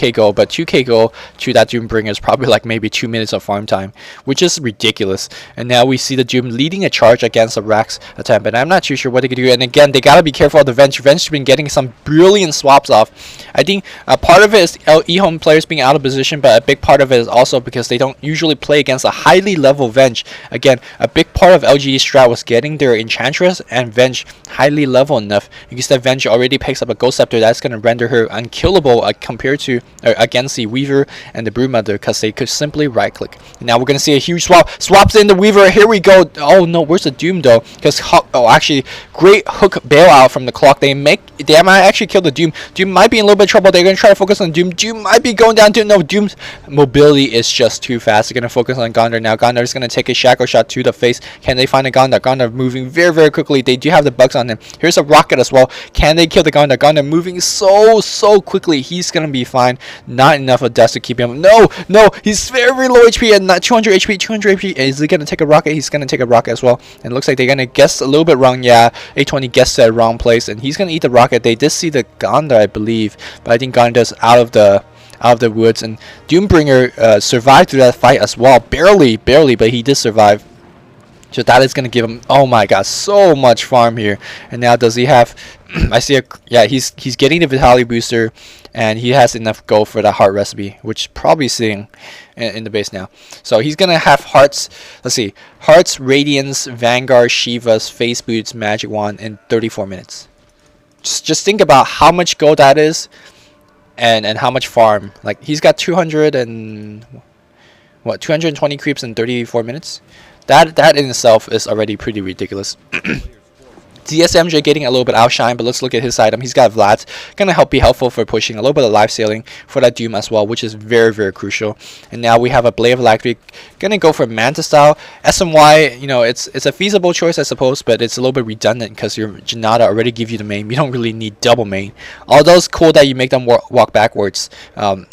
2k gold, but 2k gold to that Doombringer is probably like maybe 2 minutes of farm time, which is ridiculous. And now we see the Doom leading a charge against the Rax attempt, and I'm not too sure what they could do. And again, they gotta be careful of the Venge. Venge has been getting some brilliant swaps off. I think part of it is EHome players being out of position, but a big part of it is also because they don't usually play against a highly level Venge. Again, a big part of LGD strat was getting their Enchantress and Venge highly level enough. You can see that Venge already picks up a Ghost Scepter that's going to render her unkillable compared to against the Weaver and the Broodmother, because they could simply right click. And now we're going to see a huge swaps in the Weaver. Here we go. Oh no, where's the Doom though? Because actually great hook bailout from the clock. They might actually kill the Doom. Doom might be in a little bit of trouble. They're going to try to focus on Doom. Doom might be going down to no. Doom's mobility is just too fast. They're going to focus on Gondor now. Gondor is going to take a shackle shot to the face. Can they find a Gondor? Gondor moving very, very quickly. They do have the bugs on him. Here's a rocket as well. Can they kill the Gondor? Gondor moving so quickly. He's going to be fine. Not enough of dust to keep him. No, he's very, very low HP and not 200 HP. 200 HP. Is he going to take a rocket? He's going to take a rocket as well. And it looks like they're going to guess a little bit wrong. Yeah, 820 guessed at wrong place, and he's going to eat the rocket. They did see the Gondor, I believe, but I think Gondor's out of the woods, and Doombringer survived through that fight as well. Barely, but he did survive. So that is going to give him, oh my god, so much farm here. And now does he have, I see yeah, he's getting the Vitality booster, and he has enough gold for the heart recipe, which probably sitting in the base now. So he's going to have hearts, let's see, hearts, radiance, vanguard, Shivas, face boots, magic wand in 34 minutes. Just think about how much gold that is, and how much farm. Like, he's got 220 creeps in 34 minutes. That in itself is already pretty ridiculous. ZSMJ getting a little bit outshine, but let's look at his item. He's got Vlad's, gonna be helpful for pushing a little bit of life sailing for that Doom as well, which is very, very crucial. And now we have a Blade of Electric, gonna go for Manta style. SMY, you know, it's a feasible choice, I suppose, but it's a little bit redundant because your Janata already give you the main. You don't really need double main. Although it's cool that you make them walk backwards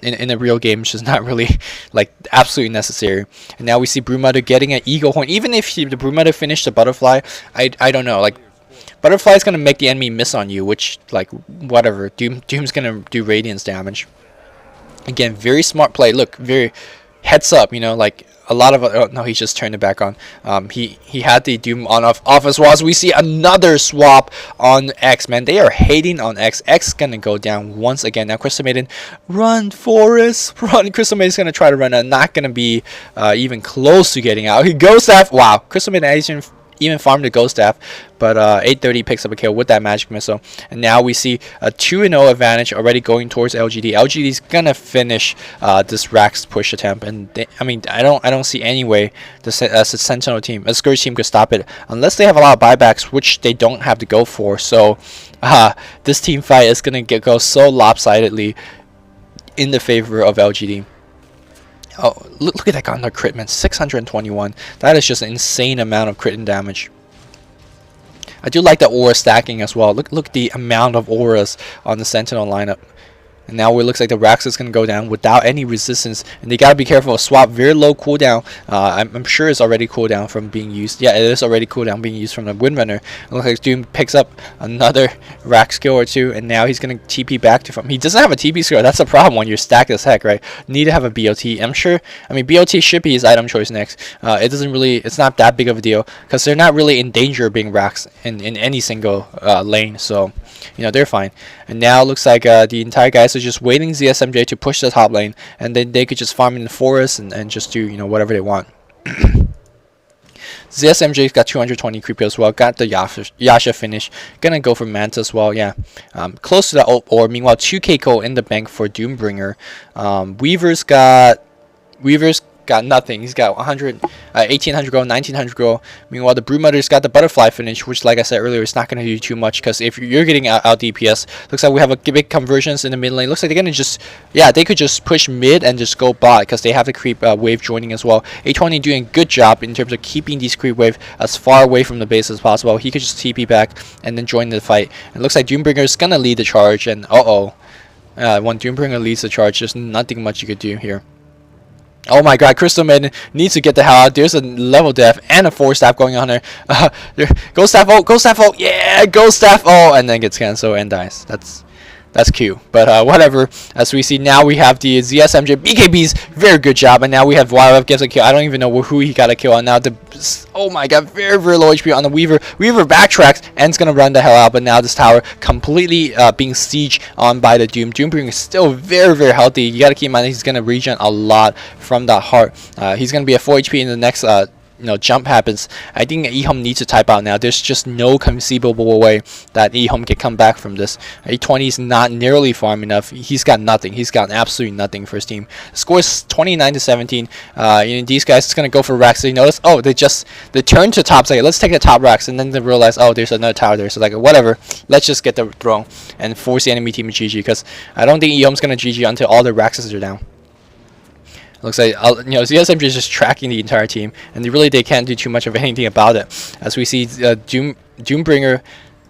in a real game, which is not really like absolutely necessary. And now we see Broodmother getting an Eagle Horn. Even if the Broodmother finished the Butterfly, I don't know, like, Butterfly is gonna make the enemy miss on you, which, like, whatever. Doom's gonna do radiance damage. Again, very smart play. Look, very heads up, you know, like a lot of oh, no, he's just turned it back on. He had the Doom on off as well. As we see another swap on X, man. They are hating on X. X is gonna go down once again. Now Crystal Maiden, run Forest, run. Crystal Maiden's gonna try to run, and not gonna be even close to getting out. He goes staff. Wow, Crystal Maiden even farmed the Ghost Staff, but 830 picks up a kill with that Magic Missile. And now we see a 2-0 advantage already going towards LGD. LGD's gonna finish this Rax push attempt, and I mean, I don't see any way the Sentinel team, a Scourge team, could stop it unless they have a lot of buybacks, which they don't have to go for. So this team fight is gonna go so lopsidedly in the favor of LGD. Oh, look at that Gondor crit, man. 621. That is just an insane amount of crit and damage. I do like the aura stacking as well. Look the amount of auras on the Sentinel lineup. And now it looks like the Rax is going to go down without any resistance. And they got to be careful of swap. Very low cooldown. I'm sure it's already cooldown from being used. Yeah, it is already cooldown being used from the Windrunner. It looks like Doom picks up another Rax skill or two. And now he's going to TP back to him. He doesn't have a TP skill. That's the problem when you're stacked as heck, right? Need to have a BOT. I'm sure. I mean, BOT should be his item choice next. It doesn't really. It's not that big of a deal because they're not really in danger of being Rax in any single lane. So, you know, they're fine. And now it looks like the entire guys are just waiting ZSMJ to push the top lane, and then they could just farm in the forest and just do, you know, whatever they want. ZSMJ's got 220 creep as well, got the Yasha finish, gonna go for Manta as well, yeah. Close to that ult, or meanwhile 2k gold in the bank for Doombringer. Weaver's got nothing. He's got 1800 gold, 1900 gold. Meanwhile, the Broodmother's got the Butterfly finish, which, like I said earlier, it's not going to do too much because if you're getting out DPS, looks like we have a big conversions in the mid lane. Looks like they're going to just, yeah, they could just push mid and just go bot because they have the creep wave joining as well. 820 doing a good job in terms of keeping these creep wave as far away from the base as possible. He could just TP back and then join the fight. And it looks like Doombringer is going to lead the charge, and when Doombringer leads the charge, there's nothing much you could do here. Oh my god, Crystal Maiden needs to get the hell out. There's a level death and a 4-staff going on there. Ghost Staff ult, yeah, Ghost Staff ult, and then gets cancelled and dies. That's cute, but whatever. As we see now, we have the ZSMJ BKB's very good job, and now we have YF gets a kill. I don't even know who he got a kill on now. Oh my god, very low HP on the Weaver. Weaver backtracks and it's gonna run the hell out, but now this tower completely being sieged on by the Doom. Doombringer is still very healthy. You gotta keep in mind he's gonna regen a lot from that heart. He's gonna be at 4 HP in the next jump happens. I think EHome needs to type out now. There's just no conceivable way that EHome can come back from this. 820 is not nearly farm enough. He's got nothing. He's got absolutely nothing for his team. The score is 29-17. These guys is gonna go for racks. So you notice, oh, they turn to top. Say, let's take the top racks, and then they realize, oh, there's another tower there. So like, whatever. Let's just get the throne and force the enemy team to GG, because I don't think EHome's gonna GG until all the racks are down. Looks like ZSMJ is just tracking the entire team, and they can't do too much of anything about it. As we see Doombringer,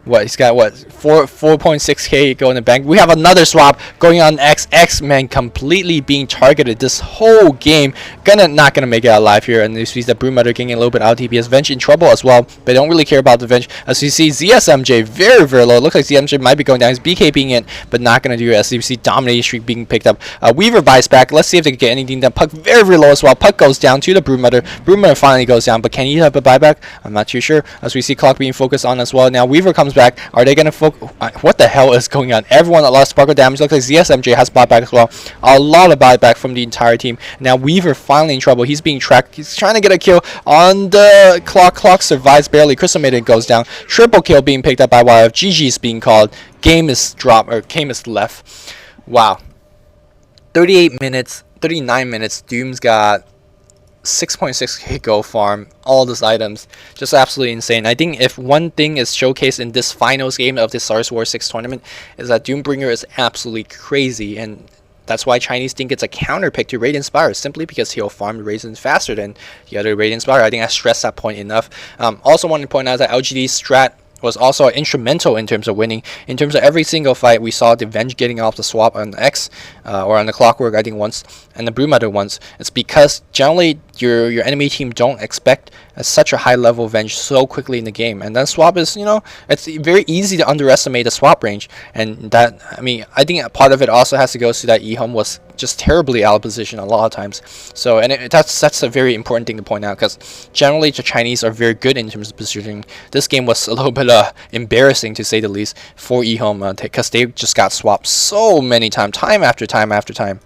he's got 4.6k going in the bank. We have another swap going on. X-Men completely being targeted this whole game. Not gonna make it out alive here. And you see the Broodmother getting a little bit out. TPS Venge in trouble as well. They don't really care about the Venge. As you see ZSMJ very low. Looks like ZSMJ might be going down. He's BKBing it, but not gonna do it. As you see Dominating Streak being picked up. Weaver buys back. Let's see if they can get anything done. Puck very low as well. Puck goes down to the Broodmother. Broodmother finally goes down, but can he have a buyback? I'm not too sure. As we see Clock being focused on as well. Now Weaver comes back. Are they gonna focus? What the hell is going on? Everyone a lot of sparkle damage. Looks like ZSMJ has buyback as well. A lot of buyback from the entire team. Now Weaver finally in trouble. He's being tracked. He's trying to get a kill on the Clock. Clock survives barely. Crystal Maiden goes down. Triple kill being picked up by YF. GG's being called. Game is dropped, or game is left. Wow. 38 minutes, 39 minutes. Doom's got 6.6k gold farm, all those items, just absolutely insane. I think if one thing is showcased in this finals game of the Stars War 6 tournament is that Doombringer is absolutely crazy, and that's why Chinese think it's a counter pick to Radiant Spire, simply because he'll farm Radiant faster than the other Radiant Spire. I think I stressed that point enough. Also want to point out that LGD's strat was also instrumental in terms of winning. In terms of every single fight, we saw the Venge getting off the swap on X or on the Clockwork, I think once, and the Broodmother once. It's because generally your enemy team don't expect such a high level Venge so quickly in the game, and then swap is, it's very easy to underestimate the swap range, and that, I think a part of it also has to go to that EHome was just terribly out of position a lot of times. So, and that's a very important thing to point out, because generally the Chinese are very good in terms of positioning. This game was a little bit embarrassing, to say the least, for EHome, because they just got swapped so many times, time after time after time.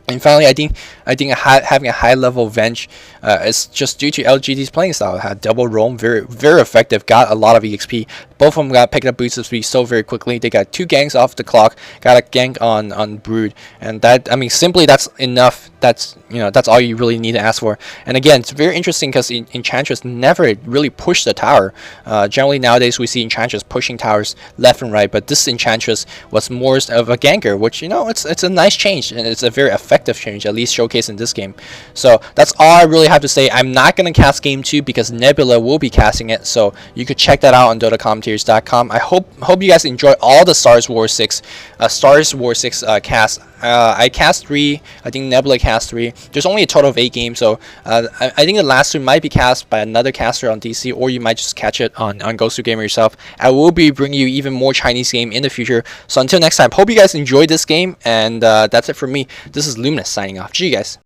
And finally, I think having a high level Venge is just due to LGD's playing style. It had double roam, very effective, got a lot of EXP. Both of them got picked up boost of speed so very quickly. They got 2 ganks off the Clock, got a gank on Brood, and that, simply that's enough. That's that's all you really need to ask for. And again, it's very interesting because Enchantress never really pushed the tower. Generally nowadays we see Enchantress pushing towers left and right, but this Enchantress was more of a ganker, which it's a nice change, and it's a very effective change, at least showcased in this game. So that's all I really have to say. I'm not gonna cast game 2 because Nebula will be casting it, so you could check that out on DotaCommentaries.com. I hope you guys enjoy all the Stars War 6 casts. I cast 3. I think Nebula cast 3. There's only a total of 8 games, so I think the last 2 might be cast by another caster on DC, or you might just catch it on Ghost Gamer yourself. I will be bringing you even more Chinese game in the future. So until next time, hope you guys enjoyed this game, and that's it for me. This is Luminous signing off. GG guys.